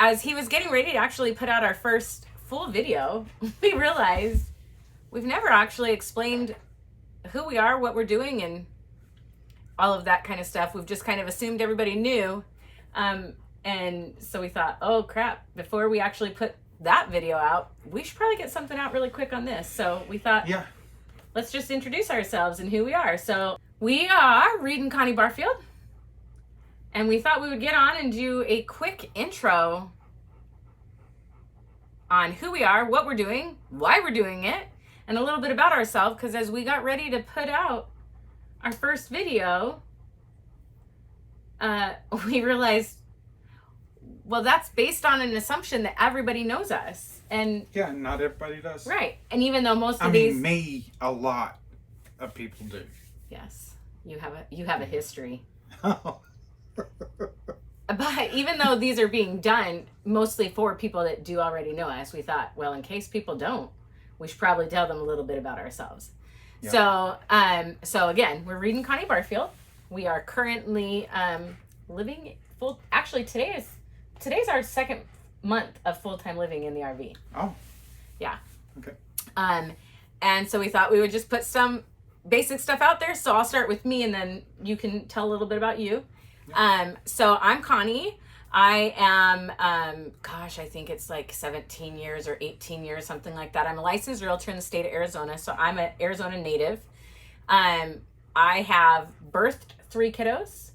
as he was getting ready to actually put out our first full video, we realized we've never actually explained who we are, what we're doing, and all of that kind of stuff. We've just kind of assumed everybody knew. And so we thought, oh crap, before we actually put that video out, we should probably get something out really quick on this. So we thought, Yeah. let's just introduce ourselves and who we are. So we are Reed and Connie Barfield. And we thought we would get on and do a quick intro on who we are, what we're doing, why we're doing it, and a little bit about ourselves. Because as we got ready to put out our first video, we realized, well, that's based on an assumption that everybody knows us. And Yeah, not everybody does. right. And even though most of I these, mean, me, a lot of people do. yes, you have a history. But even though these are being done mostly for people that do already know us, we thought, well, in case people don't, we should probably tell them a little bit about ourselves. Yeah. So again, we're Reed and Connie Barfield. We are currently living full. Actually, today's our second month of full-time living in the RV. Oh. Yeah. Okay. And so we thought we would just put some basic stuff out there. So I'll start with me, and then you can tell a little bit about you. So I'm Connie. I am, I think it's like 17 years or 18 years, something like that. I'm a licensed realtor in the state of Arizona. So I'm an Arizona native. I have birthed 3 kiddos.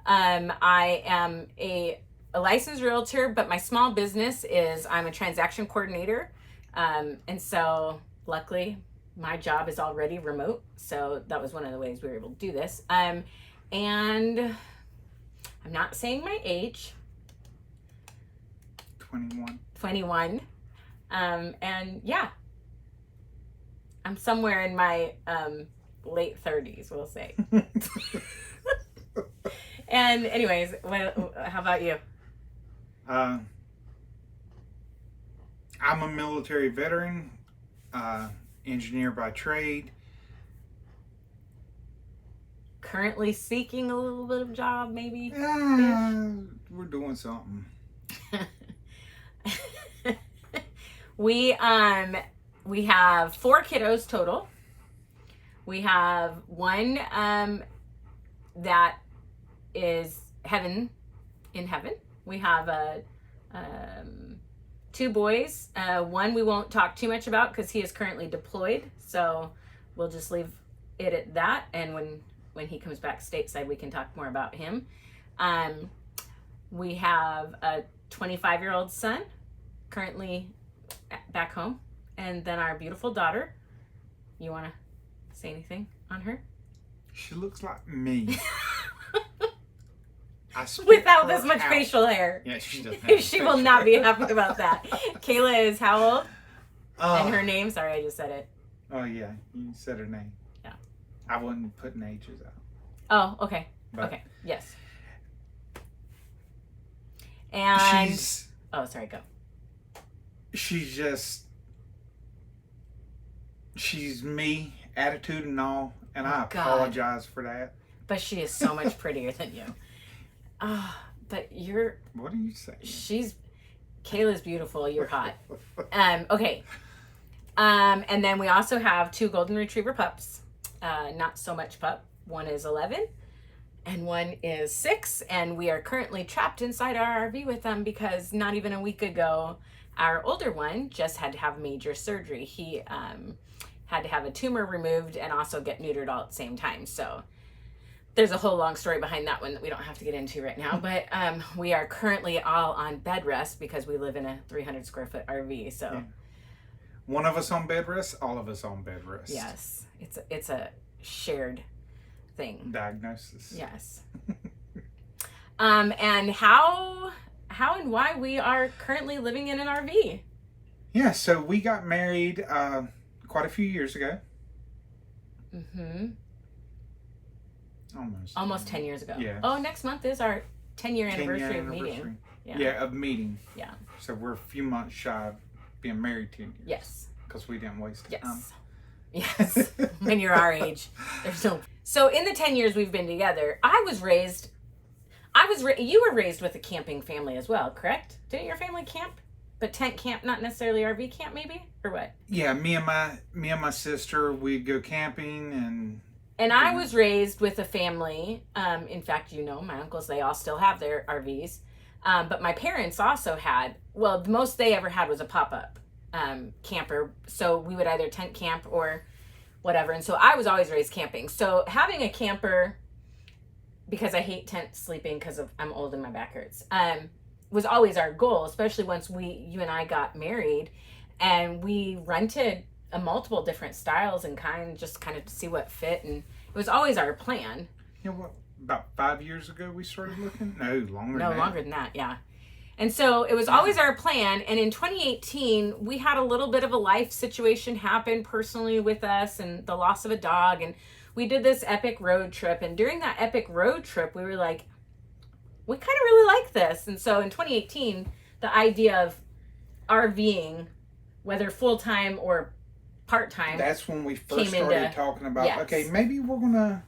I am a licensed realtor, but my small business is I'm a transaction coordinator. And so luckily my job is already remote. So that was one of the ways we were able to do this. And I'm not saying my age. 21. And yeah, I'm somewhere in my late 30s, we'll say. And anyways, how about you? I'm a military veteran, engineer by trade. Currently seeking a little bit of job, maybe? We're doing something. We have 4 kiddos total. We have one that is in heaven. We have 2 boys. One we won't talk too much about because he is currently deployed. So we'll just leave it at that. And when he comes back stateside, we can talk more about him. We have a 25-year-old son currently back home. And then our beautiful daughter. You want to say anything on her? She looks like me. Without this much facial hair. Yeah, she doesn't. She will not be happy about that. Kayla is how old? And her name? Sorry, I just said it. Oh, yeah. You said her name. Yeah. I wasn't putting ages out. Oh, okay. But okay. Yes. And oh, sorry, go. She's me, attitude and all, and I God. apologize for that. But she is so much prettier than you. But you're... What are you saying? Kayla's beautiful. You're hot. Okay. And then we also have 2 golden retriever pups. Not so much pup. One is 11 and one is 6. And we are currently trapped inside our RV with them because not even a week ago, our older one just had to have major surgery. He had to have a tumor removed and also get neutered all at the same time. So there's a whole long story behind that one that we don't have to get into right now. But we are currently all on bed rest because we live in a 300 square foot RV. So yeah. One of us on bed rest, all of us on bed rest. Yes, it's a shared thing. Diagnosis. Yes. And how and why we are currently living in an RV. Yeah, so we got married quite a few years ago. Mm-hmm. Almost 10 years ago. Yeah. Oh, next month is our 10-year anniversary of meeting. Yeah, of meeting. Yeah. So we're a few months shy of being married 10 years. Yes. Because we didn't waste Yes. time. Yes. When you're our age, there's no. So in the 10 years we've been together, I was raised You were raised with a camping family as well, correct? Didn't your family camp? But tent camp, not necessarily RV camp, maybe, or what? Yeah, me and my sister, we'd go camping, and I was raised with a family. In fact, my uncles, they all still have their RVs. But my parents also had, well, the most they ever had was a pop-up camper. So we would either tent camp or whatever. And so I was always raised camping. So having a camper, because I hate tent sleeping because I'm old and my back hurts, was always our goal, especially once you and I got married and we rented multiple different styles and just kind of to see what fit. And it was always our plan. You know what? About 5 years ago we started looking? No, longer than that, yeah. And so it was always our plan. And in 2018, we had a little bit of a life situation happen personally with us and the loss of a dog. And we did this epic road trip. And during that epic road trip, we were like, we kind of really like this. And so in 2018, the idea of RVing, whether full-time or part-time, that's when we first started talking about, yes, okay, maybe we're going to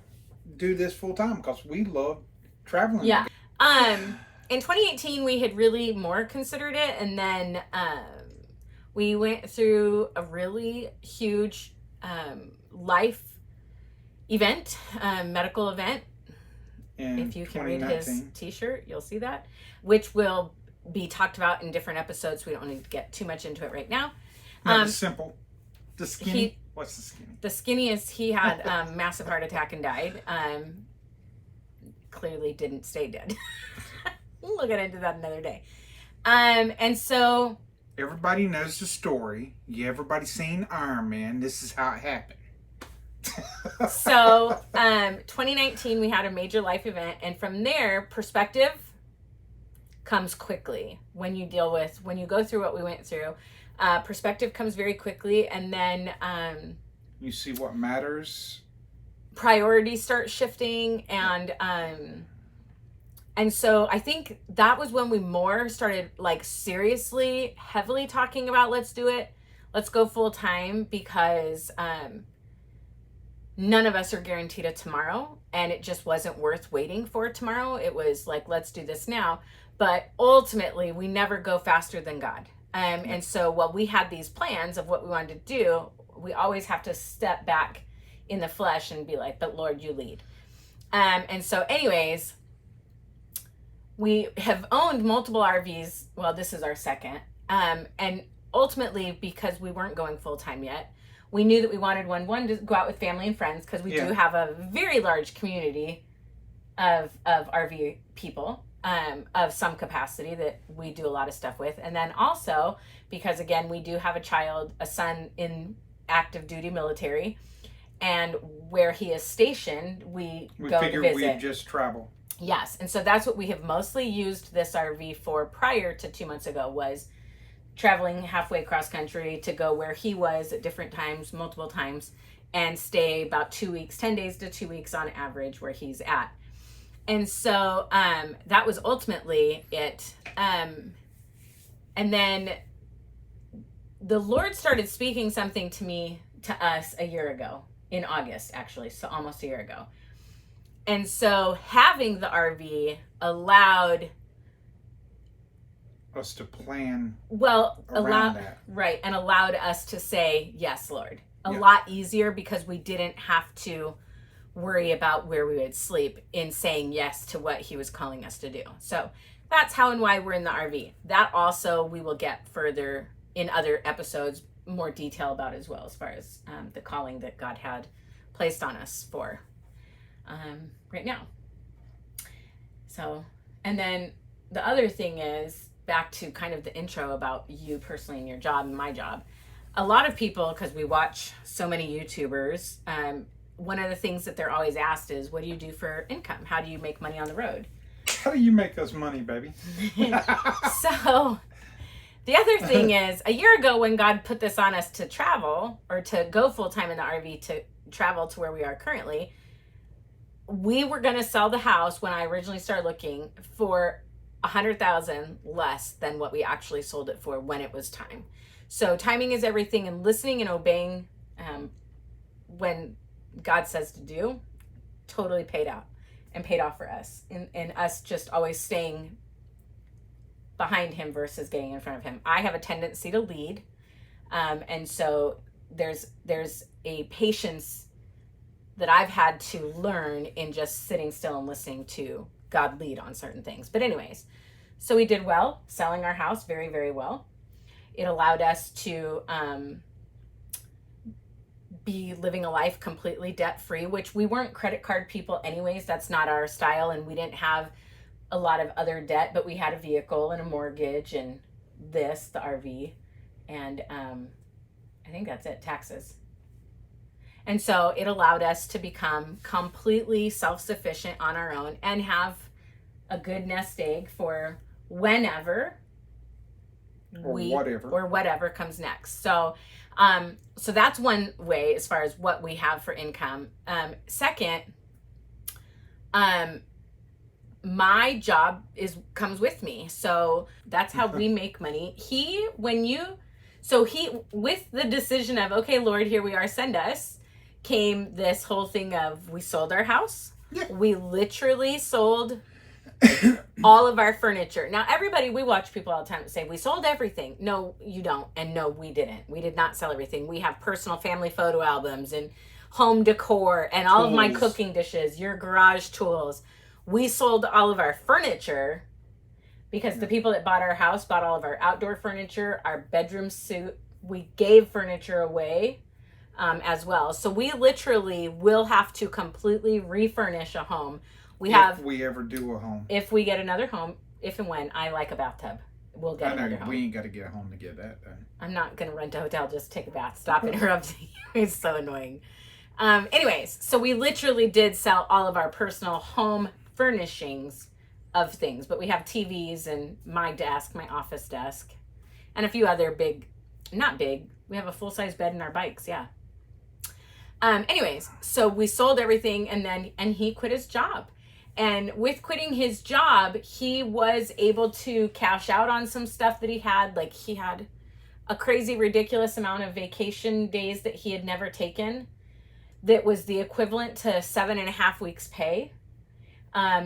do this full-time because we love traveling. Yeah. In 2018, we had really more considered it. And then we went through a really huge life event, medical event. If you can read his t-shirt, you'll see that, which will be talked about in different episodes. We don't need to get too much into it right now. It's simple. The skinny. What's the skinny? The skinny is he had a massive heart attack and died. Clearly didn't stay dead. We'll get into that another day. And so everybody knows the story. Yeah, everybody's seen Iron Man. This is how it happened. So 2019 we had a major life event, and from there perspective comes quickly when you go through what we went through. Perspective comes very quickly, and then you see what matters. Priorities start shifting, and so I think that was when we more started like seriously, heavily talking about let's do it, let's go full time, because none of us are guaranteed a tomorrow, and it just wasn't worth waiting for tomorrow. It was like, let's do this now. But ultimately, we never go faster than God. And so while we had these plans of what we wanted to do, we always have to step back in the flesh and be like, but Lord, you lead. And so anyways, we have owned multiple RVs. Well, this is our second. And ultimately, because we weren't going full-time yet, we knew that we wanted one to go out with family and friends, because we do have a very large community of RV people, of some capacity that we do a lot of stuff with. And then also because, again, we do have a son in active duty military, and where he is stationed, we go to visit. We'd just travel. Yes. And so that's what we have mostly used this RV for prior to 2 months ago, was traveling halfway across country to go where he was at different times, multiple times, and stay about 2 weeks, 10 days to 2 weeks on average where he's at. And so that was ultimately it. And then the Lord started speaking something to us a year ago, in August, actually, so almost a year ago. And so having the RV allowed us to plan allowed us to say yes, Lord, a lot easier, because we didn't have to worry about where we would sleep in saying yes to what he was calling us to do. So that's how and why we're in the RV. That also we will get further in other episodes, more detail about as well, as far as the calling that God had placed on us for right now. So, and then the other thing is, back to kind of the intro about you personally and your job and my job. A lot of people, because we watch so many YouTubers, one of the things that they're always asked is, what do you do for income? How do you make money on the road? How do you make us money, baby? So the other thing is, a year ago when God put this on us to travel, or to go full-time in the RV, to travel to where we are currently, we were going to sell the house when I originally started looking for $100,000 less than what we actually sold it for when it was time. So timing is everything, and listening and obeying when God says to do totally paid out. and paid off for us, and us just always staying behind him versus getting in front of him. I have a tendency to lead, and so there's a patience that I've had to learn in just sitting still and listening to God lead on certain things. But anyways, so we did well selling our house, very, very well. It allowed us to be living a life completely debt-free, which we weren't credit card people anyways. That's not our style, and we didn't have a lot of other debt, but we had a vehicle and a mortgage and the RV, and I think that's it, taxes. And so it allowed us to become completely self-sufficient on our own and have a good nest egg for whenever or whatever comes next. So so that's one way as far as what we have for income. Second, my job comes with me. So that's how we make money. With the decision of, okay, Lord, here we are, send us, came this whole thing of, we sold our house. Yeah. We literally sold all of our furniture. Now, everybody, we watch people all the time say, we sold everything. No, you don't. And no, we didn't. We did not sell everything. We have personal family photo albums and home decor and all of my cooking dishes, your garage tools. We sold all of our furniture because the people that bought our house bought all of our outdoor furniture, our bedroom suite. We gave furniture away as well. So we literally will have to completely refurnish a home. If we ever do a home. If we get another home, if and when I like a bathtub, we'll get another home. We ain't got to get a home to get that done. I'm not going to rent a hotel just to take a bath. Stop interrupting you. It's so annoying. Anyways, so we literally did sell all of our personal home furnishings of things, but we have TVs and my desk, my office desk, and a few other not big. We have a full-size bed and our bikes. Yeah. Anyways, so we sold everything and he quit his job. And with quitting his job, he was able to cash out on some stuff that he had. Like, he had a crazy, ridiculous amount of vacation days that he had never taken. That was the equivalent to 7.5 weeks pay.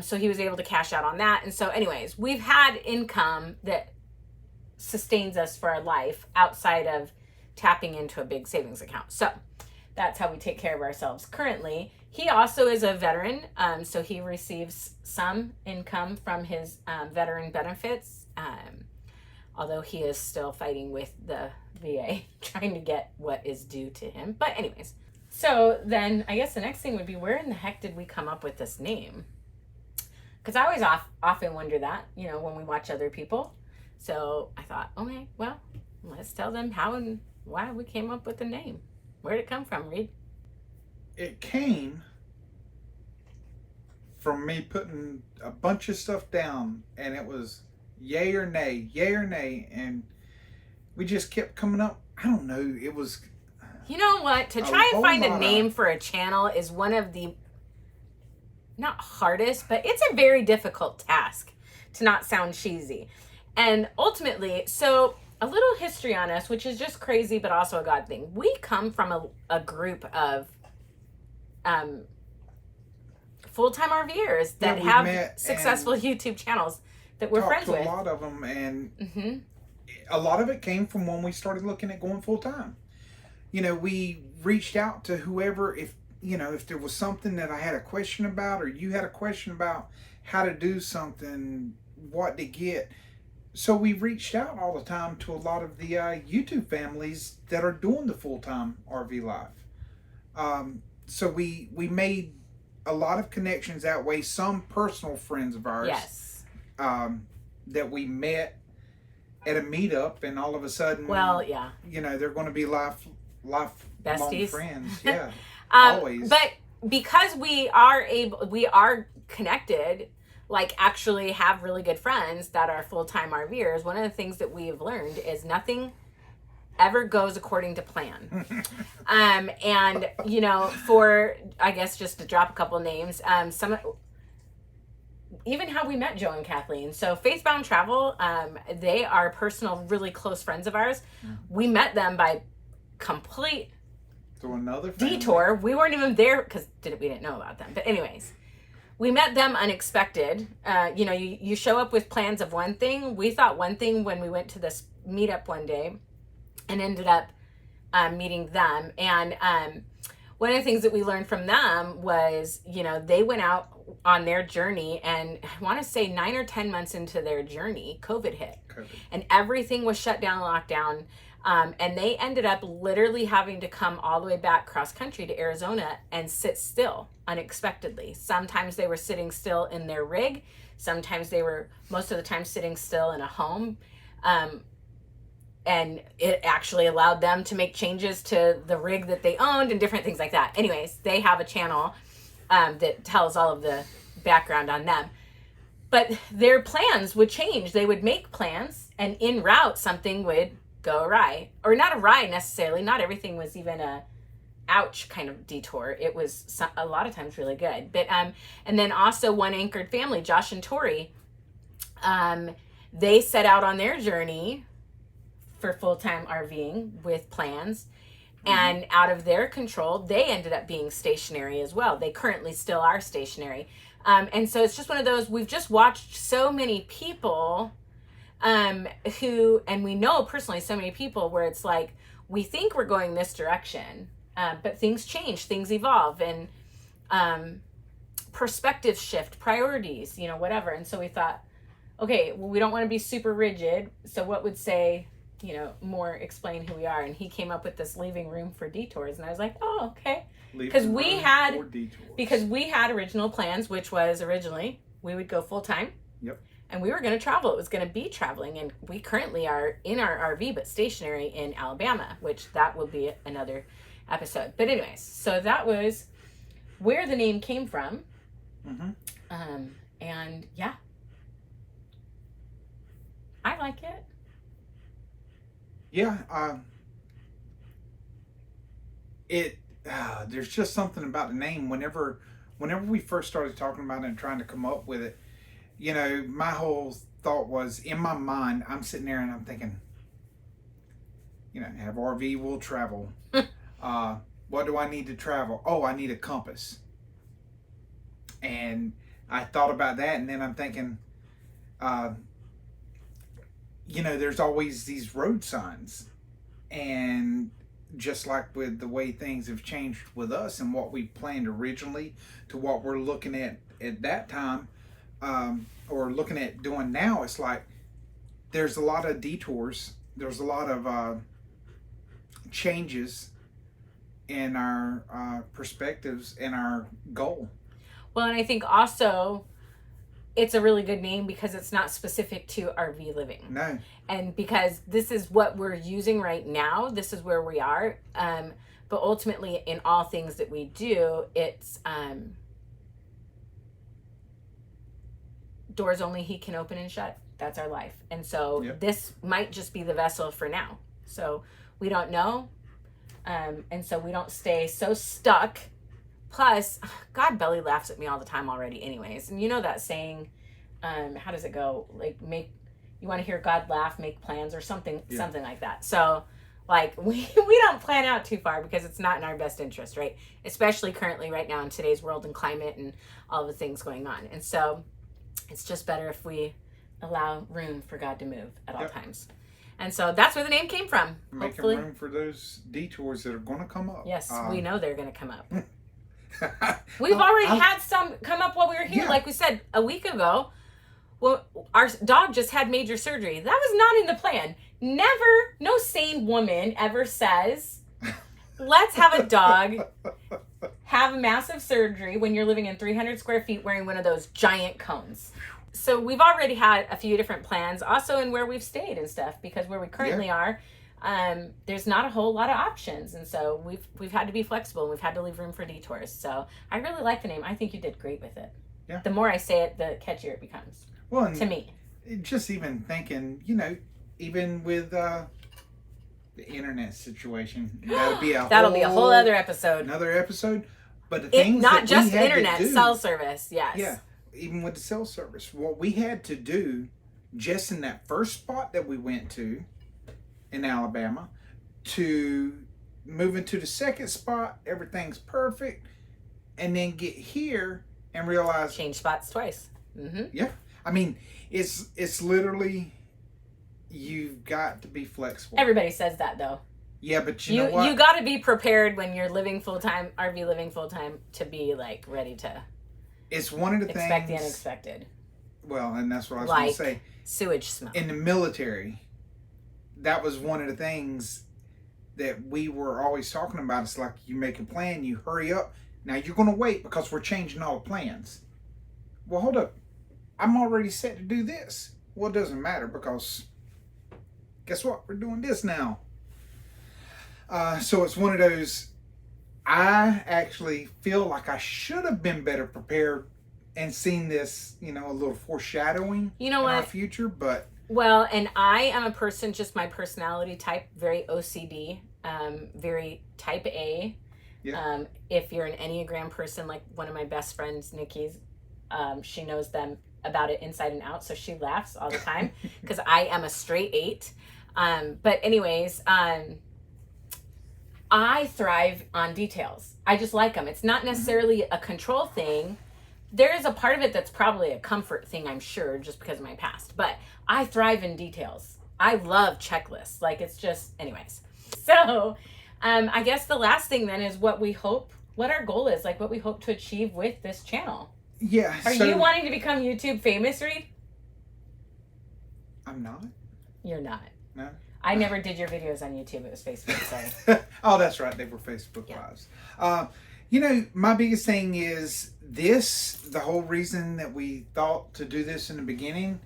So he was able to cash out on that. And so anyways, we've had income that sustains us for our life outside of tapping into a big savings account. So that's how we take care of ourselves currently. He also is a veteran, so he receives some income from his veteran benefits, although he is still fighting with the VA, trying to get what is due to him. But anyways, so then I guess the next thing would be, where in the heck did we come up with this name? Because I always often wonder that, when we watch other people. So I thought, okay, well, let's tell them how and why we came up with the name. Where did it come from, Reed? It came from me putting a bunch of stuff down, and it was yay or nay, and we just kept coming up. I don't know. It was. You know what? To try and find a name for a channel is one of the not hardest, but it's a very difficult task, to not sound cheesy. And ultimately, so a little history on us, which is just crazy, but also a God thing. We come from a group of full-time RVers that have successful YouTube channels that we're friends with. A lot of them, and a lot of it came from when we started looking at going full-time. We reached out to whoever, if there was something that I had a question about, or you had a question about how to do something, what to get. So we reached out all the time to a lot of the YouTube families that are doing the full-time RV life. So we made a lot of connections that way. Some personal friends of ours, yes, that we met at a meetup, and all of a sudden, well, yeah, they're going to be lifelong besties, friends. Yeah, always. But because we are connected, like actually have really good friends that are full-time RVers, one of the things that we have learned is nothing ever goes according to plan. And for, I guess, just to drop a couple names, even how we met Joe and Kathleen. So Faithbound Travel, they are personal, really close friends of ours. We met them by complete through another family detour. We weren't even there because we didn't know about them. But anyways, we met them unexpected. You show up with plans of one thing. We thought one thing when we went to this meetup one day and ended up meeting them. And one of the things that we learned from them was, they went out on their journey, and I want to say 9 or 10 months into their journey, COVID hit. And everything was shut down, locked down. And they ended up literally having to come all the way back cross country to Arizona and sit still unexpectedly. Sometimes they were sitting still in their rig. Sometimes they were, most of the time, sitting still in a home. And it actually allowed them to make changes to the rig that they owned and different things like that. Anyways, they have a channel that tells all of the background on them. But their plans would change. They would make plans, and en route, something would go awry. Or not awry necessarily. Not everything was even a ouch kind of detour. It was a lot of times really good. But and then also One Anchored Family, Josh and Tori, they set out on their journey for full-time RVing with plans. And out of their control, they ended up being stationary as well. They currently still are stationary. And so it's just one of those, we've just watched so many people who, and we know personally so many people where it's like, we think we're going this direction, but things change, things evolve, and perspectives shift, priorities, whatever. And so we thought, okay, well, we don't want to be super rigid. So what would say, more explain who we are? And he came up with this leaving room for detours. And I was like, oh, okay. Because we had original plans, which was originally we would go full time. Yep. And we were going to travel. It was going to be traveling. And we currently are in our RV, but stationary in Alabama, which that will be another episode. But anyways, so that was where the name came from. And yeah, I like it. Yeah, there's just something about the name. Whenever we first started talking about it and trying to come up with it, my whole thought was, in my mind, I'm sitting there and I'm thinking, have RV, we'll travel. What do I need to travel? Oh, I need a compass. And I thought about that, and then I'm thinking, there's always these road signs. And just like with the way things have changed with us and what we planned originally to what we're looking at that time, or looking at doing now, it's like there's a lot of detours. There's a lot of changes in our perspectives and our goal. Well, and I think also it's a really good name because it's not specific to RV living. No. And because this is what we're using right now, this is where we are. But ultimately, in all things that we do, it's doors only He can open and shut. That's our life. And so This might just be the vessel for now. So we don't know. And so we don't stay so stuck. Plus, God belly laughs at me all the time already anyways. And you know that saying, how does it go? Like, you want to hear God laugh, make plans or something like that. So, like, we don't plan out too far because it's not in our best interest, right? Especially currently right now in today's world and climate and all the things going on. And so it's just better if we allow room for God to move at all times. And so that's where the name came from. Making room for those detours that are going to come up. Yes, we know they're going to come up. We've already had some come up while we were here. Yeah. Like we said a week ago, well, our dog just had major surgery. That was not in the plan. Never, no sane woman ever says, let's have a dog have a massive surgery when you're living in 300 square feet wearing one of those giant cones. So we've already had a few different plans, also in where we've stayed and stuff, because where we currently are, there's not a whole lot of options, and so we've had to be flexible, and we've had to leave room for detours. So I really like the name. I think you did great with it. Yeah. The more I say it, the catchier it becomes. Well, to me, just even thinking, even with the internet situation, that'll be a whole other episode. Another episode, but the things not that just we had internet, to do, cell service. Yes. Yeah. Even with the cell service, what we had to do just in that first spot that we went to in Alabama to move into the second spot, everything's perfect, and then get here and realize, change spots twice. Mm-hmm. yeah, I mean, it's literally, you've got to be flexible. Everybody says that though. Yeah, but you know what? You got to be prepared when you're living full time, RV living full time, to be like ready to. It's one of the expect things. the unexpected. Well, and that's what I was like going to say. Sewage smell. In the military, that was one of the things that we were always talking about. It's like, you make a plan, you hurry up. Now you're going to wait because we're changing all the plans. Well, hold up. I'm already set to do this. Well, it doesn't matter because guess what? We're doing this now. So it's one of those, I actually feel like I should have been better prepared and seen this, a little foreshadowing You know in our what? future, but Well, and I am a person, just my personality type, very OCD, very type A. Yeah. If you're an Enneagram person, like one of my best friends, Nikki's, she knows them about it inside and out, so she laughs all the time because I am a straight 8. But anyways, I thrive on details. I just like them. It's not necessarily a control thing. There is a part of it that's probably a comfort thing, I'm sure, just because of my past. But I thrive in details. I love checklists. Like, it's just, anyways. So, I guess the last thing then is what our goal is, like what we hope to achieve with this channel. yeah. Are you wanting to become YouTube famous, Reed? I'm not. You're not. No. I never did your videos on YouTube. It was Facebook, sorry. Oh, that's right. They were Facebook Lives. My biggest thing is the whole reason that we thought to do this in the beginning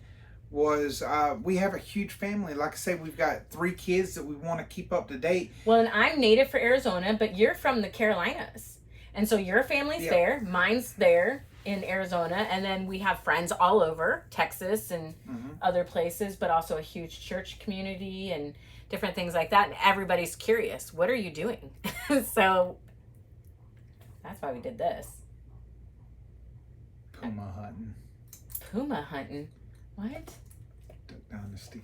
was we have a huge family. Like I said, we've got 3 kids that we want to keep up to date. Well, and I'm native for Arizona, but you're from the Carolinas. And so your family's there, mine's there in Arizona, and then we have friends all over Texas and other places, but also a huge church community and different things like that. And everybody's curious, what are you doing? So that's why we did this. Puma hunting. Puma hunting? What? Duck Dynasty.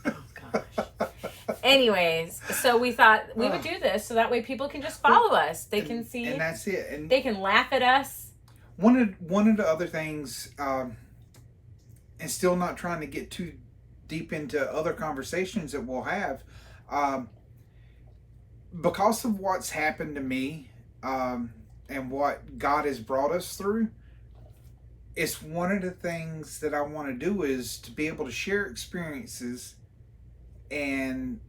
Oh gosh. Anyways, so we thought we would do this so that way people can just follow us. They can see, and that's it. And they can laugh at us. One of the other things, and still not trying to get too deep into other conversations that we'll have, because of what's happened to me, and what God has brought us through, it's one of the things that I want to do is to be able to share experiences and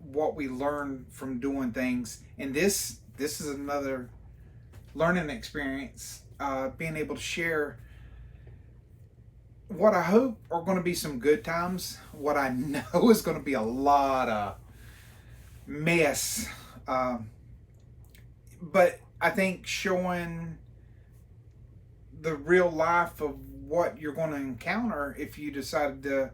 what we learn from doing things. And this is another learning experience. Being able to share what I hope are going to be some good times, what I know is going to be a lot of mess, but I think showing the real life of what you're going to encounter if you decide to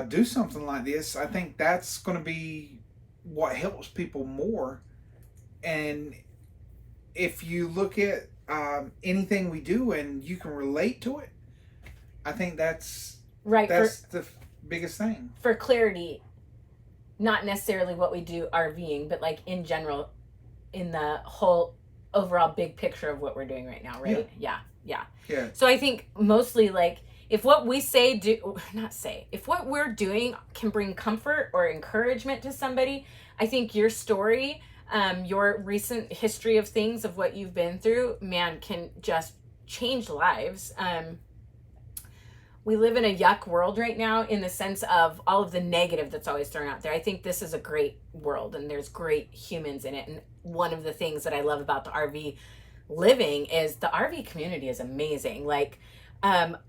do something like this, I think that's going to be what helps people more. And if you look at anything we do and you can relate to it, I think that's right. That's the biggest thing. For clarity, not necessarily what we do RVing, but like in general, in the whole overall big picture of what we're doing right now, right? Yeah. So I think mostly like if what we if what we're doing can bring comfort or encouragement to somebody, I think your story, your recent history of things of what you've been through, man, can just change lives. We live in a yuck world right now in the sense of all of the negative that's always thrown out there. I think this is a great world and there's great humans in it. And one of the things that I love about the RV living is the RV community is amazing. Like,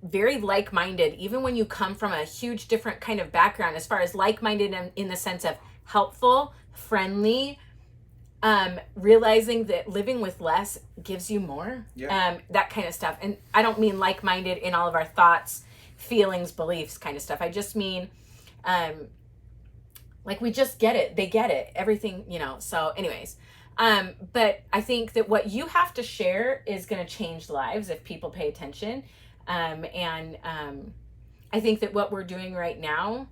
very like-minded, even when you come from a huge different kind of background, as far as like-minded in the sense of helpful, friendly, realizing that living with less gives you more, that kind of stuff. And I don't mean like-minded in all of our thoughts, feelings, beliefs kind of stuff. I just mean, like we just get it. They get it. Everything, so anyways, but I think that what you have to share is going to change lives if people pay attention. I think that what we're doing right now,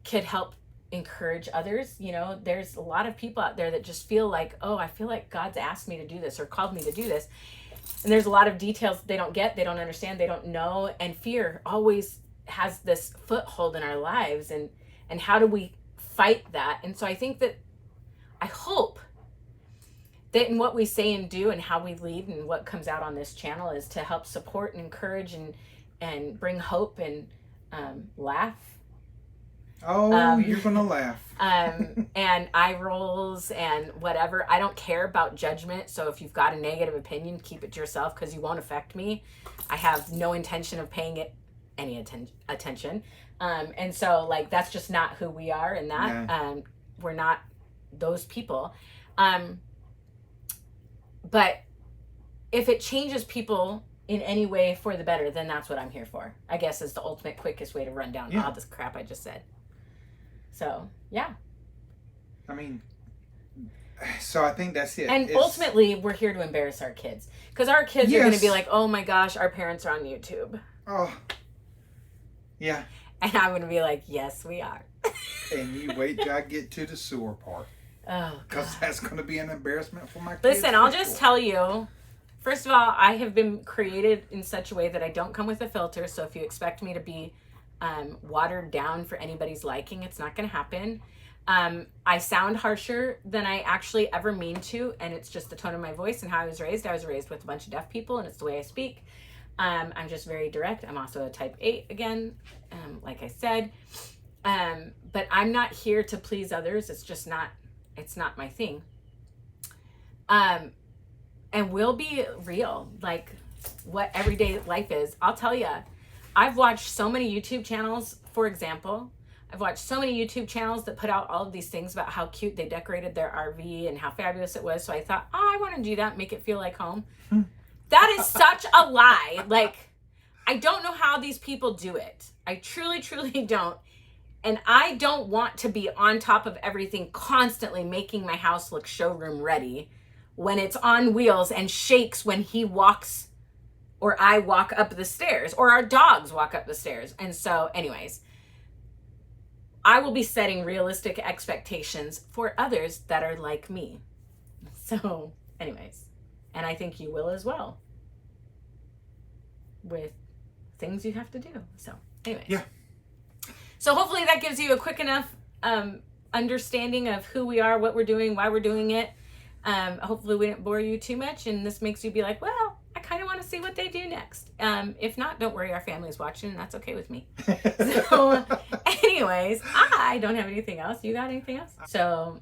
could help encourage others. There's a lot of people out there that just feel like, oh, I feel like God's asked me to do this or called me to do this. And there's a lot of details they don't get, they don't understand, they don't know. And fear always has this foothold in our lives. And how do we fight that? And so I think that, I hope that in what we say and do and how we lead and what comes out on this channel is to help support and encourage and bring hope and laugh. Oh, you're going to laugh. And eye rolls and whatever. I don't care about judgment. So if you've got a negative opinion, keep it to yourself because you won't affect me. I have no intention of paying it any attention. And so like, that's just not who we are in that. No. We're not those people. But if it changes people in any way for the better, then that's what I'm here for. I guess is the ultimate quickest way to run down all this crap I just said. So, yeah. I mean, so I think that's it. And ultimately, we're here to embarrass our kids. Because our kids are going to be like, oh my gosh, our parents are on YouTube. Oh. Yeah. And I'm going to be like, yes, we are. And you wait till I get to the sewer part. Oh, because that's going to be an embarrassment for my kids. Listen, I'll just tell you. First of all, I have been created in such a way that I don't come with a filter. So if you expect me to be watered down for anybody's liking, it's not going to happen. I sound harsher than I actually ever mean to. And it's just the tone of my voice and how I was raised. I was raised with a bunch of deaf people and it's the way I speak. I'm just very direct. I'm also a type 8 again, like I said. But I'm not here to please others. It's not my thing. And we'll be real, like what everyday life is. I'll tell you, I've watched so many YouTube channels, for example. I've watched so many YouTube channels that put out all of these things about how cute they decorated their RV and how fabulous it was. So I thought, I want to do that, make it feel like home. That is such a lie. Like, I don't know how these people do it. I truly, truly don't. And I don't want to be on top of everything, constantly making my house look showroom ready when it's on wheels and shakes when he walks or I walk up the stairs or our dogs walk up the stairs. And so anyways, I will be setting realistic expectations for others that are like me. So anyways, and I think you will as well with things you have to do. So anyways. Yeah. So hopefully that gives you a quick enough understanding of who we are, what we're doing, why we're doing it. Hopefully we didn't bore you too much and this makes you be like, well, I kind of want to see what they do next. If not, don't worry, our family's watching and that's okay with me. So anyways, I don't have anything else. You got anything else? So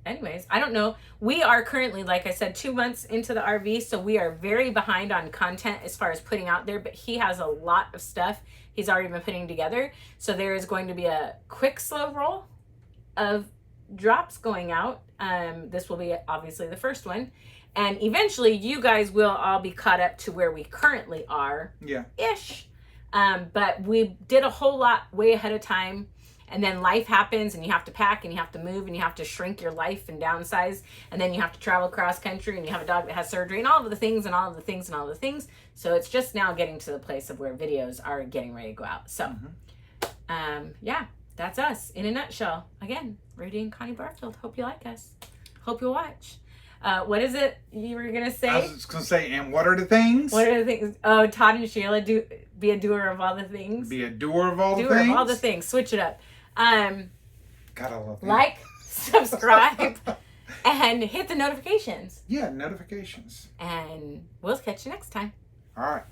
anyways, I don't know. We are currently, like I said, 2 months into the RV. So we are very behind on content as far as putting out there, but he has a lot of stuff he's already been putting together. So there is going to be a quick, slow roll of drops going out. This will be obviously the first one. And eventually you guys will all be caught up to where we currently are. Yeah. Ish. But we did a whole lot way ahead of time. And then life happens and you have to pack and you have to move and you have to shrink your life and downsize. And then you have to travel cross country and you have a dog that has surgery and all of the things and all of the things and all of the things. So it's just now getting to the place of where videos are getting ready to go out. So, yeah, that's us in a nutshell. Again, Rudy and Connie Barfield. Hope you like us. Hope you watch. What is it you were going to say? I was just going to say, and what are the things? What are the things? Oh, Todd and Sheila, be a doer of all the things. Be a doer of all the things. Doer of all the things. Switch it up. God, I love that. Like, subscribe, and hit the notifications. Yeah, notifications. And we'll catch you next time. All right.